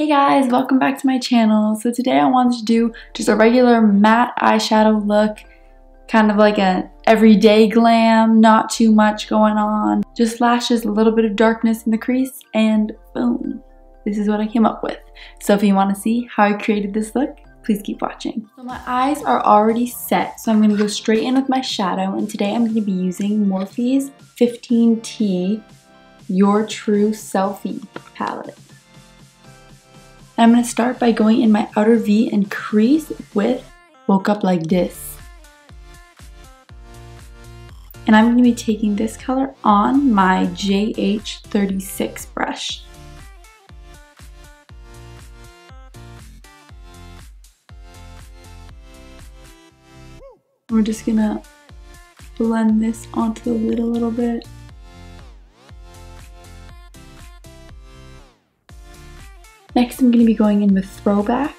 Hey guys, welcome back to my channel. So today I wanted to do just a regular matte eyeshadow look, kind of like an everyday glam, not too much going on. Just lashes, a little bit of darkness in the crease, and boom. This is what I came up with. So if you want to see how I created this look, please keep watching. So my eyes are already set, so I'm going to go straight in with my shadow, and today I'm going to be using Morphe's 15T Your True Selfie palette. I'm going to start by going in my outer V and crease with Woke Up Like This. And I'm going to be taking this color on my JH36 brush. We're just going to blend this onto the lid a little bit. Next, I'm going to be going in with Throwback,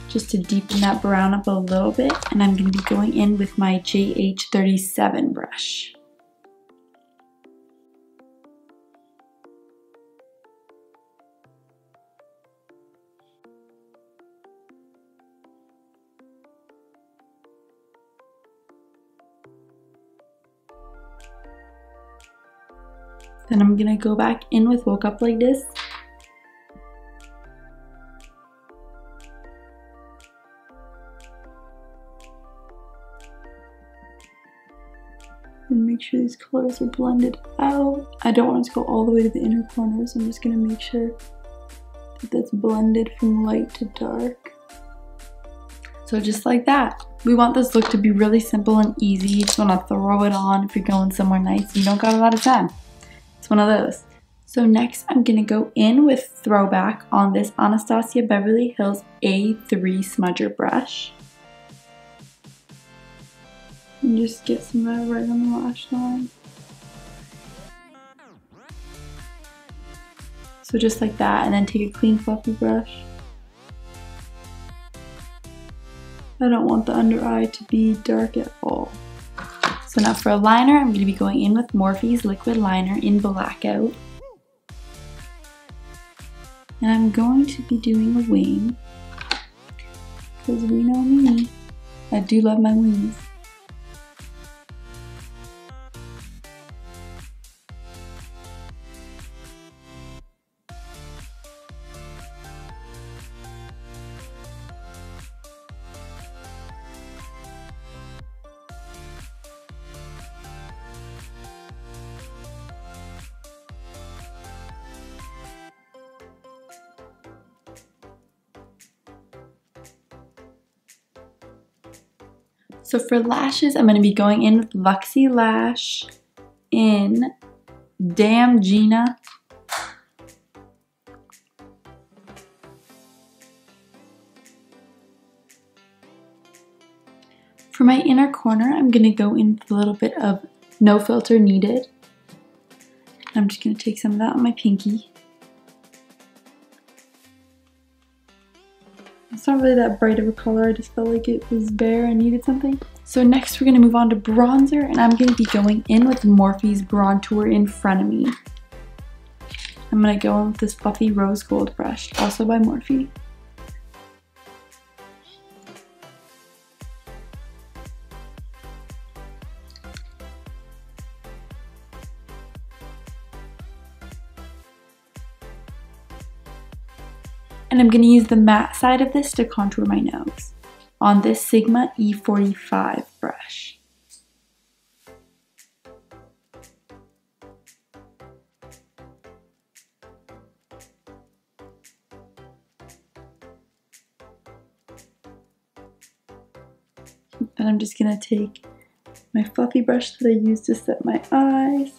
just to deepen that brown up a little bit, and I'm going to be going in with my JH37 brush. Then I'm going to go back in with Woke Up Like This. And make sure these colors are blended out. I don't want it to go all the way to the inner corners. I'm just going to make sure that that's blended from light to dark. So just like that. We want this look to be really simple and easy. You just want to throw it on if you're going somewhere nice and you don't got a lot of time. It's one of those. So next I'm going to go in with Throwback on this Anastasia Beverly Hills A3 smudger brush. And just get some of that right on the lash line. So just like that, and then take a clean fluffy brush. I don't want the under eye to be dark at all. So now for a liner, I'm going to be going in with Morphe's liquid liner in Blackout. And I'm going to be doing a wing, because we know me, I do love my wings. So for lashes, I'm going to be going in with Luxy Lash in Damn Gina. For my inner corner, I'm going to go in with a little bit of No Filter Needed. I'm just going to take some of that on my pinky. It's not really that bright of a color, I just felt like it was bare and needed something. So next we're going to move on to bronzer, and I'm going to be going in with Morphe's Brontour in Frenemy. I'm going to go in with this fluffy rose gold brush, also by Morphe. And I'm going to use the matte side of this to contour my nose on this Sigma E45 brush. And I'm just going to take my fluffy brush that I used to set my eyes.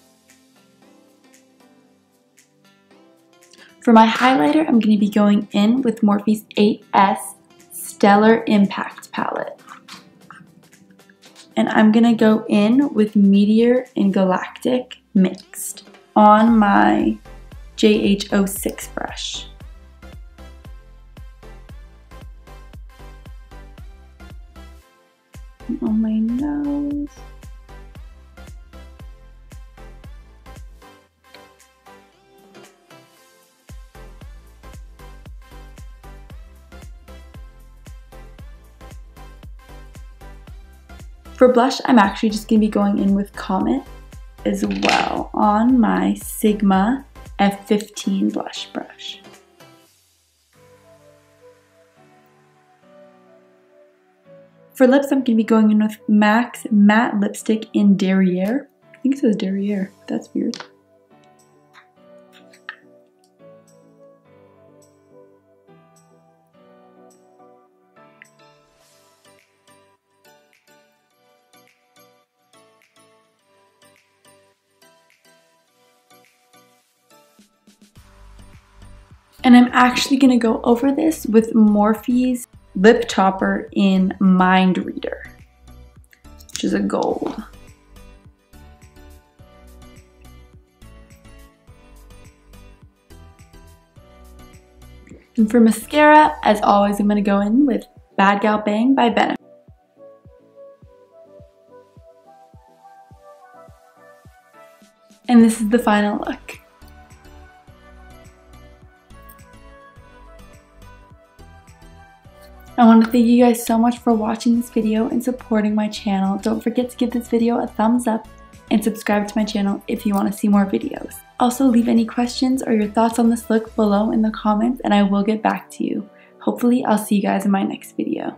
For my highlighter, I'm going to be going in with Morphe's 8S Stellar Impact palette. And I'm going to go in with Meteor and Galactic mixed on my JH06 brush. And on my nose. For blush, I'm actually just going to be going in with Comet as well on my Sigma F15 blush brush. For lips, I'm going to be going in with MAC's Matte Lipstick in Derriere. I think it says Derriere. That's weird. And I'm actually going to go over this with Morphe's Lip Topper in Mind Reader, which is a gold. And for mascara, as always, I'm going to go in with Bad Gal Bang by Benefit. And this is the final look. I want to thank you guys so much for watching this video and supporting my channel. Don't forget to give this video a thumbs up and subscribe to my channel if you want to see more videos. Also, leave any questions or your thoughts on this look below in the comments and I will get back to you. Hopefully, I'll see you guys in my next video.